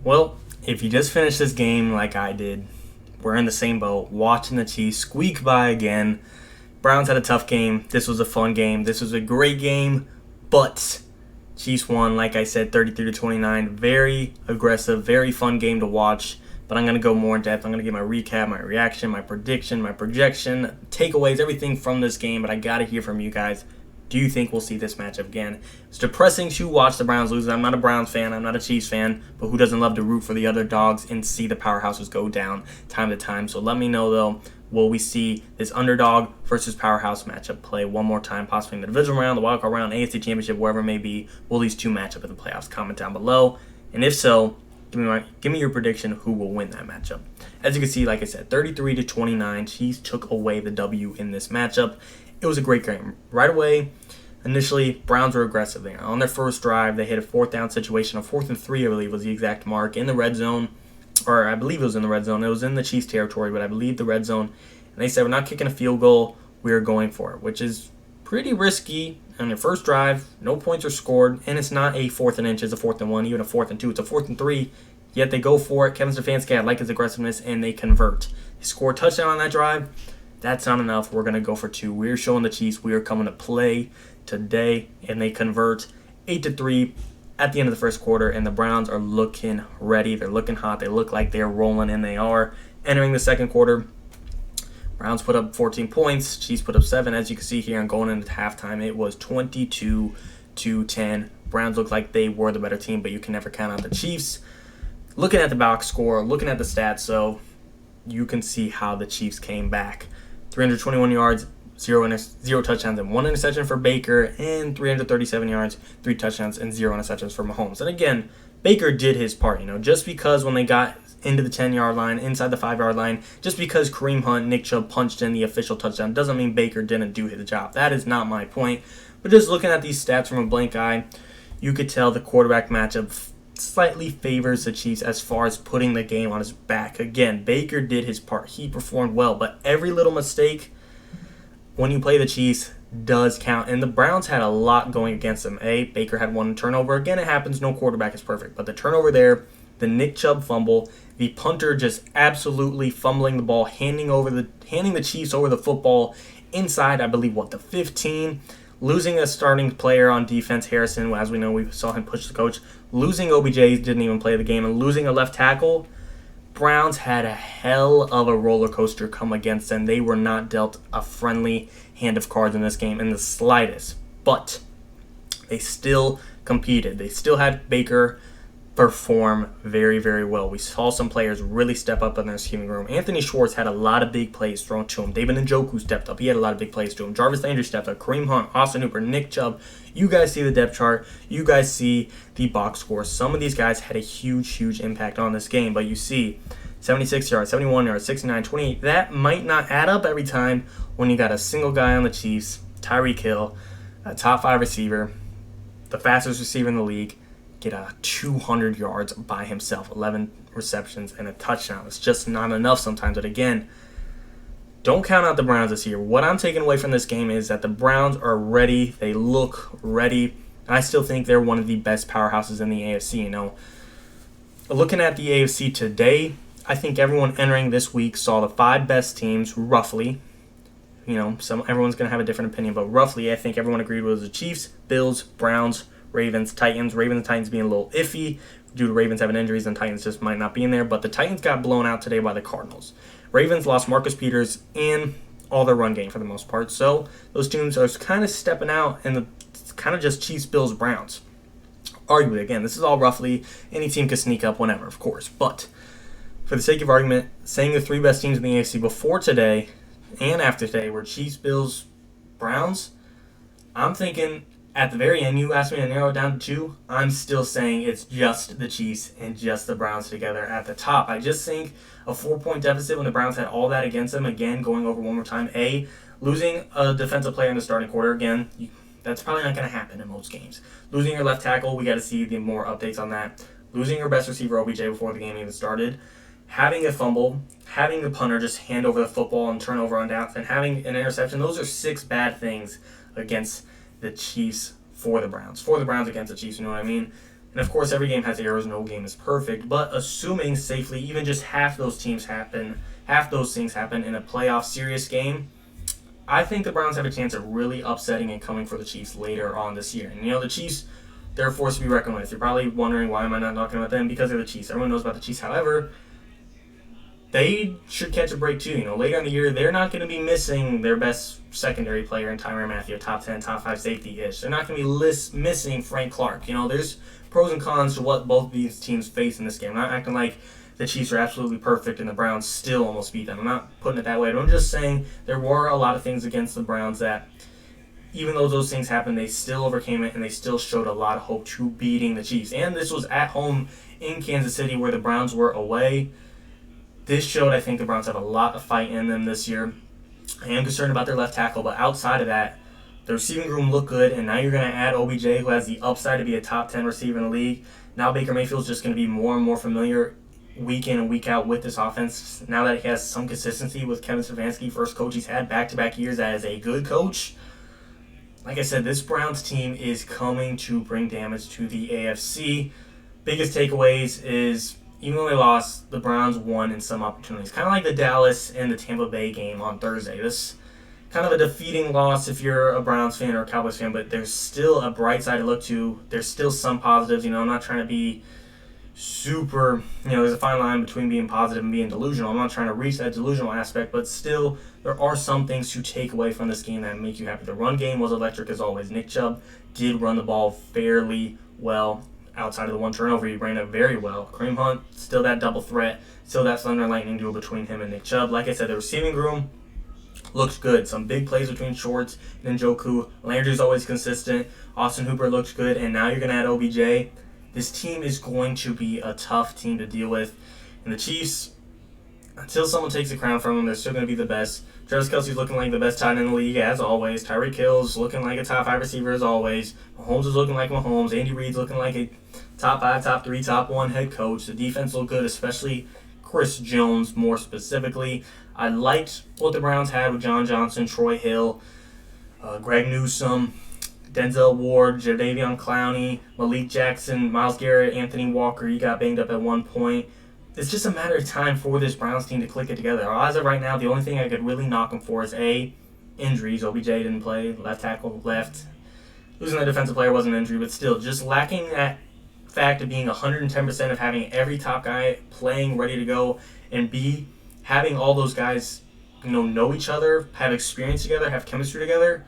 Well, if you just finished this game like I did, we're in the same boat, watching the Chiefs squeak by again. Browns had a tough game. This was a fun game. This was a great game, but Chiefs won, like I said, 33 to 29. Very aggressive, very fun game to watch. But I'm going to go more in depth. I'm going to give my recap, my reaction, my prediction, my projection, takeaways, everything from this game. But I got to hear from you guys. Do you think we'll see this matchup again? It's depressing to watch the Browns lose. I'm not a Browns fan. I'm not a Chiefs fan. But who doesn't love to root for the other dogs and see the powerhouses go down time to time? So let me know, though. Will we see this underdog versus powerhouse matchup play one more time, possibly in the divisional round, the wildcard round, AFC Championship, wherever it may be? Will these two match up in the playoffs? Comment down below. And if so, give me your prediction who will win that matchup. As you can see, like I said, 33 to 29, Chiefs took away the W in this matchup. It was a great game. Right away, initially, Browns were aggressive. On their first drive, they hit a fourth down situation. A 4th and 3, I believe, was the exact mark in the red zone. Or I believe it was in the red zone. It was in the Chiefs territory, but I believe the red zone. And they said, we're not kicking a field goal. We're going for it, which is pretty risky. On their first drive, no points are scored, and it's not a 4th and inch. It's a 4th and 1, even a 4th and 2. It's a 4th and 3, yet they go for it. Kevin Stefanski, I like his aggressiveness, and they convert. They score a touchdown on that drive. That's not enough. We're going to go for 2. We're showing the Chiefs we are coming to play today, and they convert 8-3 at the end of the first quarter, and the Browns are looking ready. They're looking hot. They look like they're rolling, and they are. Entering the second quarter, Browns put up 14 points. Chiefs put up 7. As you can see here, and going into halftime, it was 22-10. Browns looked like they were the better team, but you can never count out the Chiefs. Looking at the box score, looking at the stats, so you can see how the Chiefs came back. 321 yards, 0 touchdowns, and 1 interception for Baker, and 337 yards, 3 touchdowns, and 0 interceptions for Mahomes. And again, Baker did his part. Just because when they got into the 10-yard line, inside the 5-yard line, just because Kareem Hunt, Nick Chubb punched in the official touchdown doesn't mean Baker didn't do his job. That is not my point. But just looking at these stats from a blank eye, you could tell the quarterback matchup slightly favors the Chiefs as far as putting the game on his back. Again, Baker did his part. He performed well, but every little mistake when you play the Chiefs does count. And the Browns had a lot going against them. Baker had 1 turnover. Again, it happens. No quarterback is perfect. But the turnover there, the Nick Chubb fumble, the punter just absolutely fumbling the ball, handing the Chiefs over the football inside, I believe, the 15. Losing a starting player on defense, Harrison, as we know, we saw him push the coach. Losing OBJ, didn't even play the game, and losing a left tackle. Browns had a hell of a roller coaster come against them. They were not dealt a friendly hand of cards in this game in the slightest. But they still competed. They still had Baker perform very, very well. We saw some players really step up in their receiving room. Anthony Schwartz had a lot of big plays thrown to him. David Njoku stepped up. He had a lot of big plays to him. Jarvis Landry stepped up. Kareem Hunt, Austin Hooper, Nick Chubb. You guys see the depth chart. You guys see the box score. Some of these guys had a huge, huge impact on this game. But you see 76 yards, 71 yards, 69, 28. That might not add up every time when you got a single guy on the Chiefs, Tyreek Hill, a top 5 receiver, the fastest receiver in the league, get 200 yards by himself, 11 receptions, and a touchdown. It's just not enough sometimes. But again, don't count out the Browns this year. What I'm taking away from this game is that the Browns are ready. They look ready. I still think they're one of the best powerhouses in the AFC. Looking at the AFC today, I think everyone entering this week saw the 5 best teams, roughly. Everyone's going to have a different opinion, but roughly I think everyone agreed was the Chiefs, Bills, Browns, Ravens, Titans. Ravens and Titans being a little iffy due to Ravens having injuries, and Titans just might not be in there. But the Titans got blown out today by the Cardinals. Ravens lost Marcus Peters and all their run game for the most part. So those teams are kind of stepping out, and it's kind of just Chiefs, Bills, Browns. Arguably, again, this is all roughly. Any team can sneak up whenever, of course. But for the sake of argument, saying the 3 best teams in the AFC before today and after today were Chiefs, Bills, Browns, I'm thinking at the very end, you asked me to narrow it down to 2. I'm still saying it's just the Chiefs and just the Browns together at the top. I just think a 4-point deficit when the Browns had all that against them, again, going over one more time. Losing a defensive player in the starting quarter, again, that's probably not going to happen in most games. Losing your left tackle, we got to see the more updates on that. Losing your best receiver, OBJ, before the game even started. Having a fumble, having the punter just hand over the football and turn over on downs, and having an interception. Those are 6 bad things against the Chiefs for the Browns. For the Browns against the Chiefs, you know what I mean? And of course, every game has errors. No game is perfect. But assuming safely, even just half those things happen in a playoff serious game, I think the Browns have a chance of really upsetting and coming for the Chiefs later on this year. And the Chiefs, they're a force to be reckoned with. You're probably wondering why am I not talking about them? Because they're the Chiefs. Everyone knows about the Chiefs. However, they should catch a break too. Later in the year, they're not going to be missing their best secondary player in Tyreek Matthew, a top 10, top 5 safety-ish. They're not going to be missing Frank Clark. There's pros and cons to what both of these teams face in this game. I'm not acting like the Chiefs are absolutely perfect and the Browns still almost beat them. I'm not putting it that way, but I'm just saying there were a lot of things against the Browns that, even though those things happened, they still overcame it and they still showed a lot of hope to beating the Chiefs. And this was at home in Kansas City where the Browns were away. This showed, I think, the Browns have a lot of fight in them this year. I am concerned about their left tackle, but outside of that, the receiving room looked good, and now you're going to add OBJ, who has the upside to be a top 10 receiver in the league. Now Baker Mayfield's just going to be more and more familiar week in and week out with this offense. Now that he has some consistency with Kevin Stefanski, first coach he's had back-to-back years as a good coach. Like I said, this Browns team is coming to bring damage to the AFC. Biggest takeaways is, even though they lost, the Browns won in some opportunities. Kind of like the Dallas and the Tampa Bay game on Thursday. This kind of a defeating loss if you're a Browns fan or a Cowboys fan, but there's still a bright side to look to. There's still some positives. I'm not trying to be super, there's a fine line between being positive and being delusional. I'm not trying to reach that delusional aspect, but still, there are some things to take away from this game that make you happy. The run game was electric as always. Nick Chubb did run the ball fairly well. Outside of the one turnover, he ran it very well. Kareem Hunt, still that double threat, still that thunder and lightning duel between him and Nick Chubb. Like I said, the receiving room looks good. Some big plays between Shorts and Njoku. Landry's always consistent. Austin Hooper looks good, and now you're going to add OBJ. This team is going to be a tough team to deal with. And the Chiefs, until someone takes the crown from them, they're still going to be the best. Travis Kelce's looking like the best tight end in the league, as always. Tyreek Hill's looking like a top 5 receiver, as always. Mahomes is looking like Mahomes. Andy Reid's looking like a top 5, top 3, top 1 head coach. The defense looked good, especially Chris Jones more specifically. I liked what the Browns had with John Johnson, Troy Hill, Greg Newsome, Denzel Ward, Jadeveon Clowney, Malik Jackson, Myles Garrett, Anthony Walker. He got banged up at one point. It's just a matter of time for this Browns team to click it together. As of right now, the only thing I could really knock them for is injuries. OBJ didn't play, left tackle left. Losing a defensive player wasn't an injury, but still, just lacking that fact of being 110% of having every top guy playing, ready to go, and B, having all those guys know each other, have experience together, have chemistry together.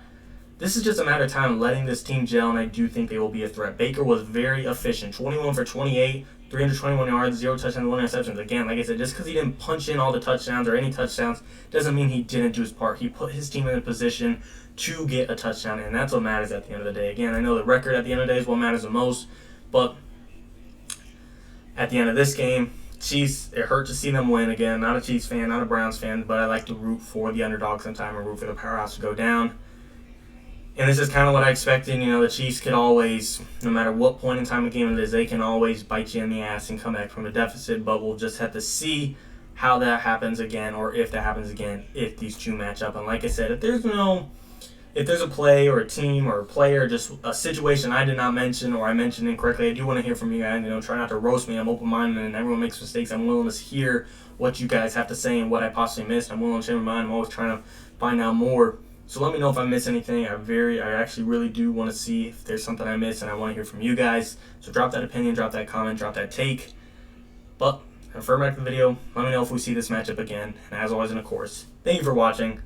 This is just a matter of time letting this team gel, and I do think they will be a threat. Baker was very efficient, 21 for 28, 321 yards, 0 touchdowns, 1 interception. Again, like I said, just because he didn't punch in all the touchdowns or any touchdowns doesn't mean he didn't do his part. He put his team in a position to get a touchdown, and that's what matters at the end of the day. Again, I know the record at the end of the day is what matters the most, but at the end of this game, Chiefs, it hurt to see them win again. Not a Chiefs fan, not a Browns fan, but I like to root for the underdog sometime and root for the powerhouse to go down. And this is kind of what I expected. The Chiefs could always, no matter what point in time the game it is, they can always bite you in the ass and come back from a deficit. But we'll just have to see how that happens again, or if that happens again, if these two match up. And like I said, if there's a play or a team or a player, just a situation I did not mention or I mentioned incorrectly, I do want to hear from you guys. Try not to roast me. I'm open-minded and everyone makes mistakes. I'm willing to hear what you guys have to say and what I possibly missed. I'm willing to change my mind. I'm always trying to find out more. So let me know if I miss anything. I actually really do want to see if there's something I missed, and I want to hear from you guys. So drop that opinion, drop that comment, drop that take. But, refer back to the video. Let me know if we see this matchup again. And as always, and of course, thank you for watching.